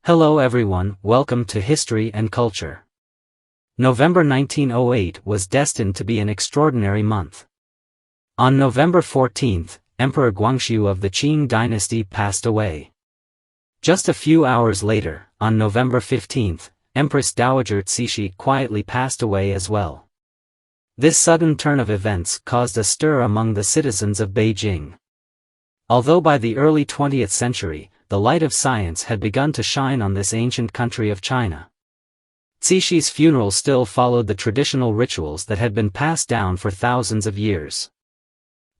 Hello everyone, welcome to History and Culture. November 1908 was destined to be an extraordinary month. On November 14th, Emperor Guangxu of the Qing dynasty passed away. Just a few hours later, on November 15th, Empress Dowager Cixi quietly passed away as well. This sudden turn of events caused a stir among the citizens of Beijing. Although by the early 20th century, the light of science had begun to shine on this ancient country of China, Cixi's funeral still followed the traditional rituals that had been passed down for thousands of years.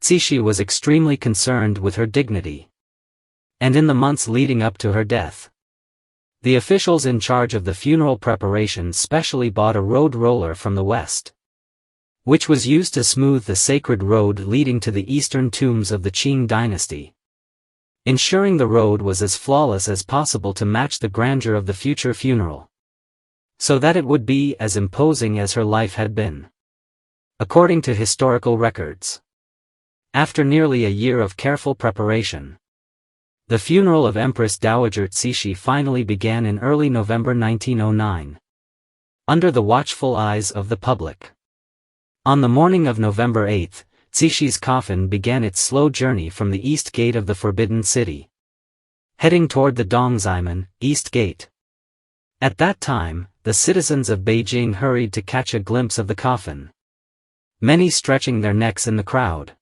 Cixi was extremely concerned with her dignity. And in the months leading up to her death, the officials in charge of the funeral preparations specially bought a road roller from the west, which was used to smooth the sacred road leading to the eastern tombs of the Qing dynasty, ensuring the road was as flawless as possible to match the grandeur of the future funeral, so that it would be as imposing as her life had been. According to historical records, after nearly a year of careful preparation, the funeral of Empress Dowager Cixi finally began in early November 1909, under the watchful eyes of the public. On the morning of November 8th, Cixi's coffin began its slow journey from the east gate of the Forbidden City, heading toward the Dongzaimen, East Gate. At that time, the citizens of Beijing hurried to catch a glimpse of the coffin, many stretching their necks in the crowd,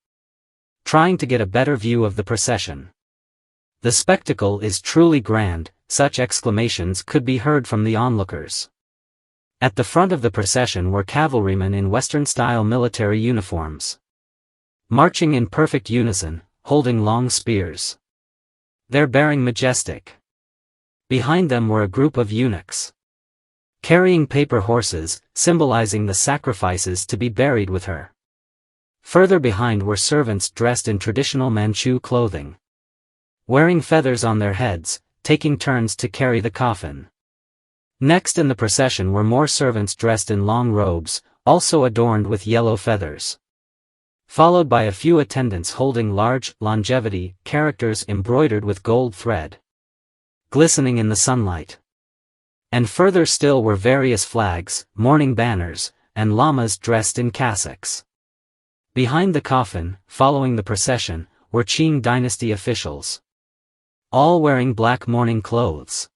trying to get a better view of the procession. The spectacle is truly grand, such exclamations could be heard from the onlookers. At the front of the procession were cavalrymen in Western-style military uniforms, marching in perfect unison, holding long spears, their bearing majestic. Behind them were a group of eunuchs, carrying paper horses, symbolizing the sacrifices to be buried with her. Further behind were servants dressed in traditional Manchu clothing, wearing feathers on their heads, taking turns to carry the coffin. Next in the procession were more servants dressed in long robes, also adorned with yellow feathers, followed by a few attendants holding large, longevity characters embroidered with gold thread, glistening in the sunlight. And further still were various flags, mourning banners, and lamas dressed in cassocks. Behind the coffin, following the procession, were Qing dynasty officials, all wearing black mourning clothes,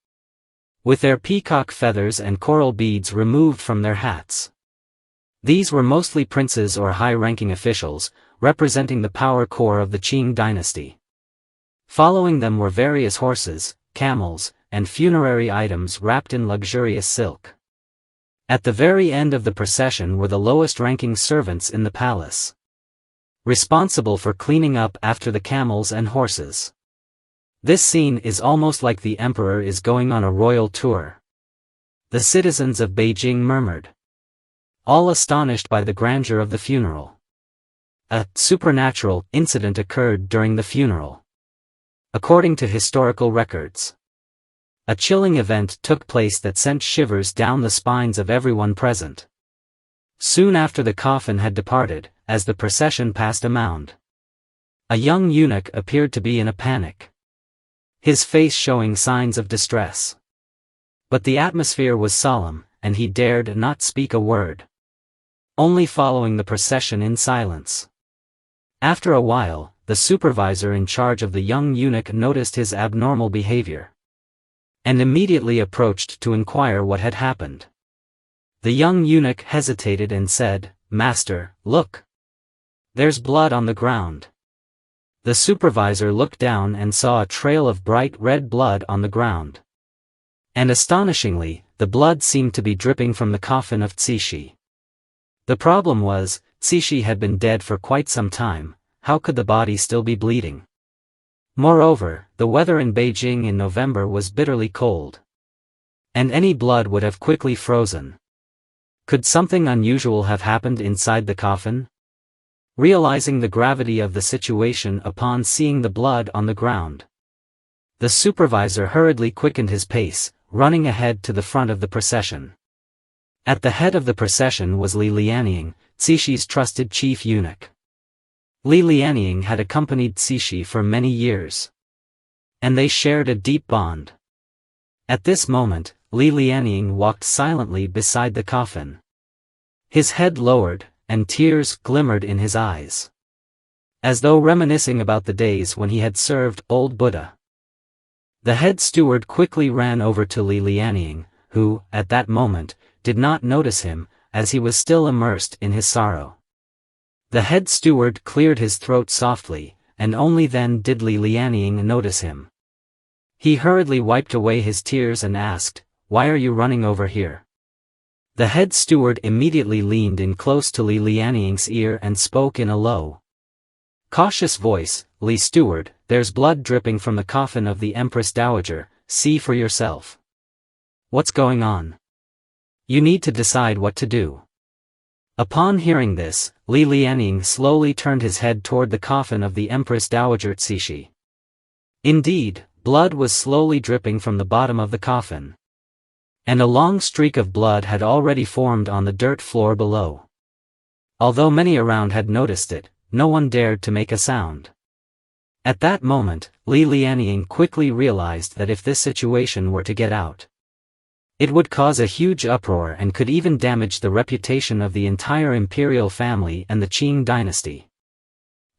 with their peacock feathers and coral beads removed from their hats. These were mostly princes or high-ranking officials, representing the power core of the Qing dynasty. Following them were various horses, camels, and funerary items wrapped in luxurious silk. At the very end of the procession were the lowest-ranking servants in the palace, responsible for cleaning up after the camels and horses. This scene is almost like the emperor is going on a royal tour, the citizens of Beijing murmured, all astonished by the grandeur of the funeral. A supernatural incident occurred during the funeral. According to historical records, a chilling event took place that sent shivers down the spines of everyone present. Soon after the coffin had departed, as the procession passed a mound, a young eunuch appeared to be in a panic, his face showing signs of distress. But the atmosphere was solemn, and he dared not speak a word, only following the procession in silence. After a while, the supervisor in charge of the young eunuch noticed his abnormal behavior, and immediately approached to inquire what had happened. The young eunuch hesitated and said, "Master, look. There's blood on the ground." The supervisor looked down and saw a trail of bright red blood on the ground. And astonishingly, the blood seemed to be dripping from the coffin of Cixi. The problem was, Cixi had been dead for quite some time. How could the body still be bleeding? Moreover, the weather in Beijing in November was bitterly cold, and any blood would have quickly frozen. Could something unusual have happened inside the coffin? Realizing the gravity of the situation upon seeing the blood on the ground, the supervisor hurriedly quickened his pace, running ahead to the front of the procession. At the head of the procession was Li Lianying, Cixi's trusted chief eunuch. Li Lianying had accompanied Cixi for many years, and they shared a deep bond. At this moment, Li Lianying walked silently beside the coffin. His head lowered, and tears glimmered in his eyes, as though reminiscing about the days when he had served old Buddha. The head steward quickly ran over to Li Lianying, who, at that moment, did not notice him, as he was still immersed in his sorrow. The head steward cleared his throat softly, and only then did Li Lianying notice him. He hurriedly wiped away his tears and asked, "Why are you running over here?" The head steward immediately leaned in close to Li Lianying's ear and spoke in a low, cautious voice, "Li Steward, there's blood dripping from the coffin of the Empress Dowager, see for yourself. What's going on? You need to decide what to do." Upon hearing this, Li Lianying slowly turned his head toward the coffin of the Empress Dowager Cixi. Indeed, blood was slowly dripping from the bottom of the coffin, and a long streak of blood had already formed on the dirt floor below. Although many around had noticed it, no one dared to make a sound. At that moment, Li Lianying quickly realized that if this situation were to get out, it would cause a huge uproar and could even damage the reputation of the entire imperial family and the Qing dynasty.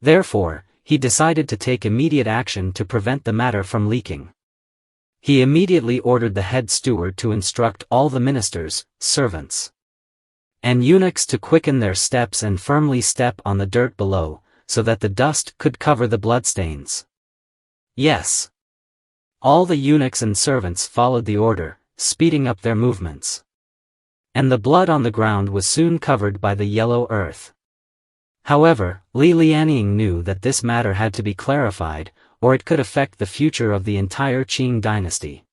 Therefore, he decided to take immediate action to prevent the matter from leaking. He immediately ordered the head steward to instruct all the ministers, servants, and eunuchs to quicken their steps and firmly step on the dirt below, so that the dust could cover the bloodstains. Yes. All the eunuchs and servants followed the order, speeding up their movements. And the blood on the ground was soon covered by the yellow earth. However, Li Lianying knew that this matter had to be clarified, or it could affect the future of the entire Qing dynasty.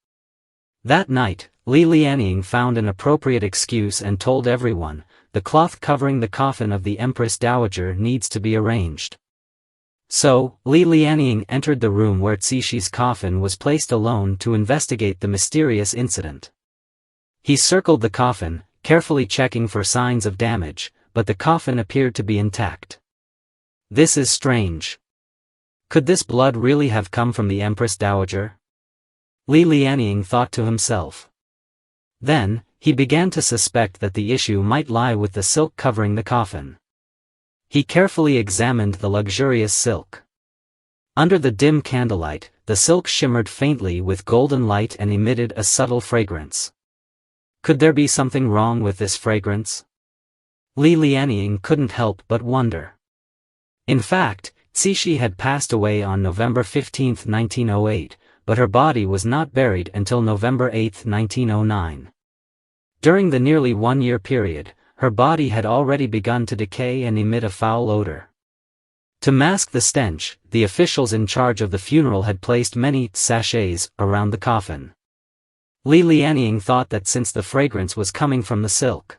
That night, Li Lianying found an appropriate excuse and told everyone, "The cloth covering the coffin of the Empress Dowager needs to be arranged." So, Li Lianying entered the room where Cixi's coffin was placed alone to investigate the mysterious incident. He circled the coffin, carefully checking for signs of damage, but the coffin appeared to be intact. This is strange. Could this blood really have come from the Empress Dowager? Li Lianying thought to himself. Then, he began to suspect that the issue might lie with the silk covering the coffin. He carefully examined the luxurious silk. Under the dim candlelight, the silk shimmered faintly with golden light and emitted a subtle fragrance. Could there be something wrong with this fragrance? Li Lianying couldn't help but wonder. In fact, Cixi had passed away on November 15, 1908, but her body was not buried until November 8, 1909. During the nearly 1-year period, her body had already begun to decay and emit a foul odor. To mask the stench, the officials in charge of the funeral had placed many sachets around the coffin. Li Lianying thought that since the fragrance was coming from the silk,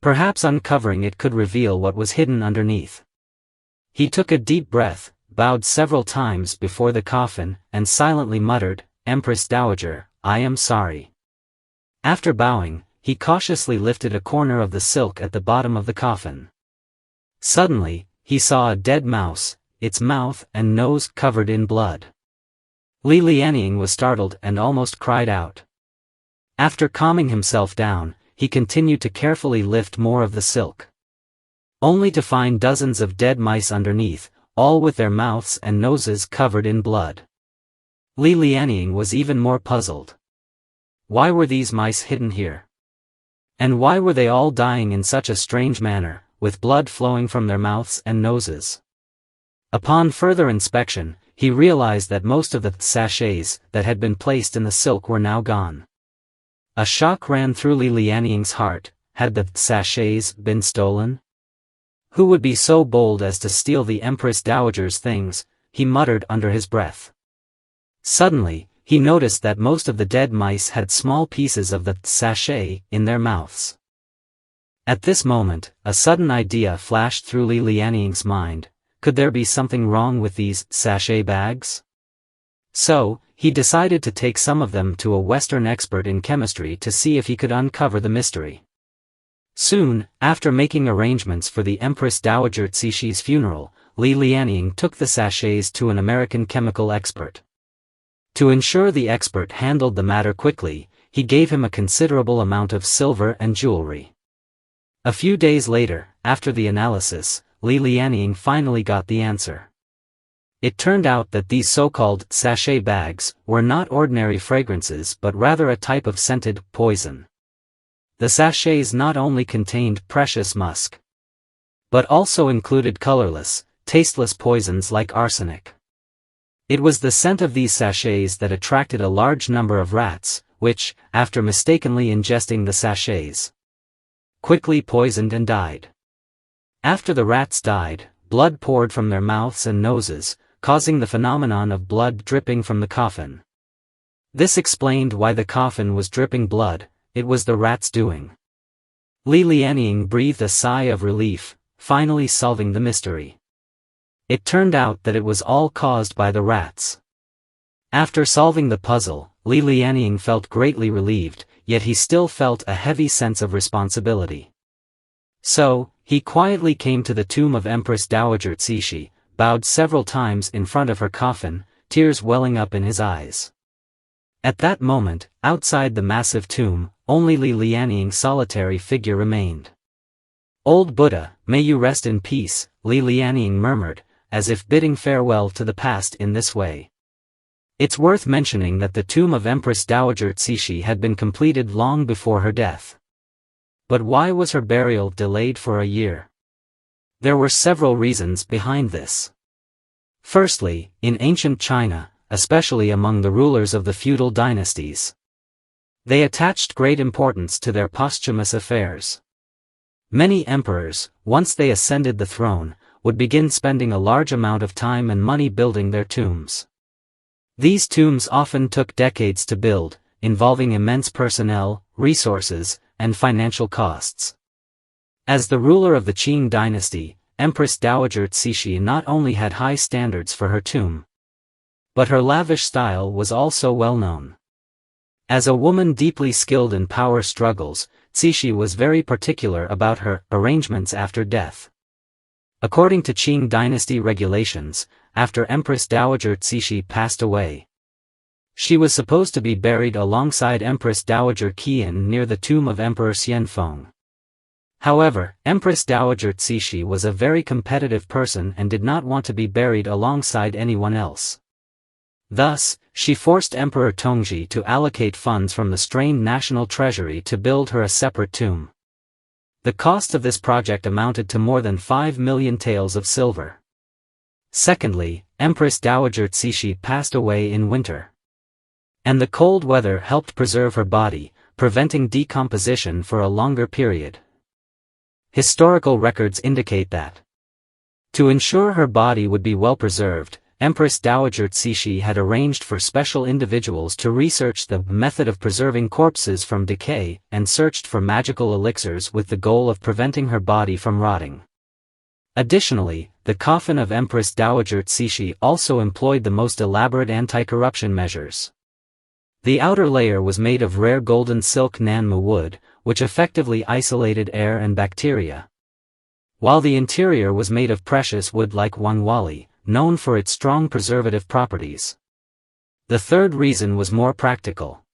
perhaps uncovering it could reveal what was hidden underneath. He took a deep breath, bowed several times before the coffin, and silently muttered, "Empress Dowager, I am sorry." After bowing, he cautiously lifted a corner of the silk at the bottom of the coffin. Suddenly, he saw a dead mouse, its mouth and nose covered in blood. Li Lianying was startled and almost cried out. After calming himself down, he continued to carefully lift more of the silk, only to find dozens of dead mice underneath, all with their mouths and noses covered in blood. Li Lianying was even more puzzled. Why were these mice hidden here? And why were they all dying in such a strange manner, with blood flowing from their mouths and noses? Upon further inspection, he realized that most of the sachets that had been placed in the silk were now gone. A shock ran through Li Lianying's heart. Had the sachets been stolen? Who would be so bold as to steal the Empress Dowager's things? He muttered under his breath. Suddenly, he noticed that most of the dead mice had small pieces of the sachet in their mouths. At this moment, a sudden idea flashed through Li Lianying's mind. Could there be something wrong with these sachet bags? So, he decided to take some of them to a Western expert in chemistry to see if he could uncover the mystery. Soon, after making arrangements for the Empress Dowager Cixi's funeral, Li Lianying took the sachets to an American chemical expert. To ensure the expert handled the matter quickly, he gave him a considerable amount of silver and jewelry. A few days later, after the analysis, Li Lianying finally got the answer. It turned out that these so-called sachet bags were not ordinary fragrances but rather a type of scented poison. The sachets not only contained precious musk, but also included colorless, tasteless poisons like arsenic. It was the scent of these sachets that attracted a large number of rats, which, after mistakenly ingesting the sachets, quickly poisoned and died. After the rats died, blood poured from their mouths and noses, causing the phenomenon of blood dripping from the coffin. This explained why the coffin was dripping blood. It was the rats' doing. Li Lianying breathed a sigh of relief, finally solving the mystery. It turned out that it was all caused by the rats. After solving the puzzle, Li Lianying felt greatly relieved, yet he still felt a heavy sense of responsibility. So, he quietly came to the tomb of Empress Dowager Cixi, bowed several times in front of her coffin, tears welling up in his eyes. At that moment, outside the massive tomb, only Li Lianying's solitary figure remained. "Old Buddha, may you rest in peace," Li Lianying murmured, as if bidding farewell to the past in this way. It's worth mentioning that the tomb of Empress Dowager Cixi had been completed long before her death. But why was her burial delayed for a year? There were several reasons behind this. Firstly, in ancient China, especially among the rulers of the feudal dynasties, they attached great importance to their posthumous affairs. Many emperors, once they ascended the throne, would begin spending a large amount of time and money building their tombs. These tombs often took decades to build, involving immense personnel, resources, and financial costs. As the ruler of the Qing dynasty, Empress Dowager Cixi not only had high standards for her tomb, but her lavish style was also well known. As a woman deeply skilled in power struggles, Cixi was very particular about her arrangements after death. According to Qing dynasty regulations, after Empress Dowager Cixi passed away, she was supposed to be buried alongside Empress Dowager Qian near the tomb of Emperor Xianfeng. However, Empress Dowager Cixi was a very competitive person and did not want to be buried alongside anyone else. Thus, she forced Emperor Tongji to allocate funds from the strained national treasury to build her a separate tomb. The cost of this project amounted to more than 5 million taels of silver. Secondly, Empress Dowager Cixi passed away in winter, and the cold weather helped preserve her body, preventing decomposition for a longer period. Historical records indicate that, to ensure her body would be well preserved, Empress Dowager Cixi had arranged for special individuals to research the method of preserving corpses from decay and searched for magical elixirs with the goal of preventing her body from rotting. Additionally, the coffin of Empress Dowager Cixi also employed the most elaborate anti-corruption measures. The outer layer was made of rare golden silk nanmu wood, which effectively isolated air and bacteria, while the interior was made of precious wood like wangwali, known for its strong preservative properties. The third reason was more practical.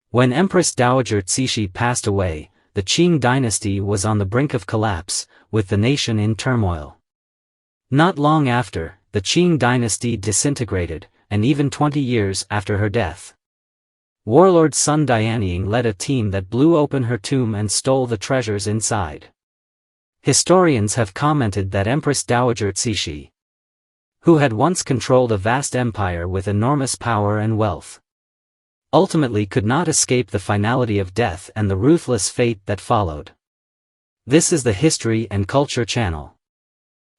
When Empress Dowager Cixi passed away, the Qing dynasty was on the brink of collapse, with the nation in turmoil. Not long after, the Qing dynasty disintegrated, and even 20 years after her death, warlord Sun Dianying led a team that blew open her tomb and stole the treasures inside. Historians have commented that Empress Dowager Cixi, who had once controlled a vast empire with enormous power and wealth, ultimately could not escape the finality of death and the ruthless fate that followed. This is the History and Culture channel.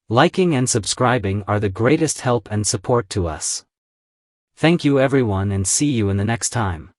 Liking and subscribing are the greatest help and support to us. Thank you everyone and see you in the next time.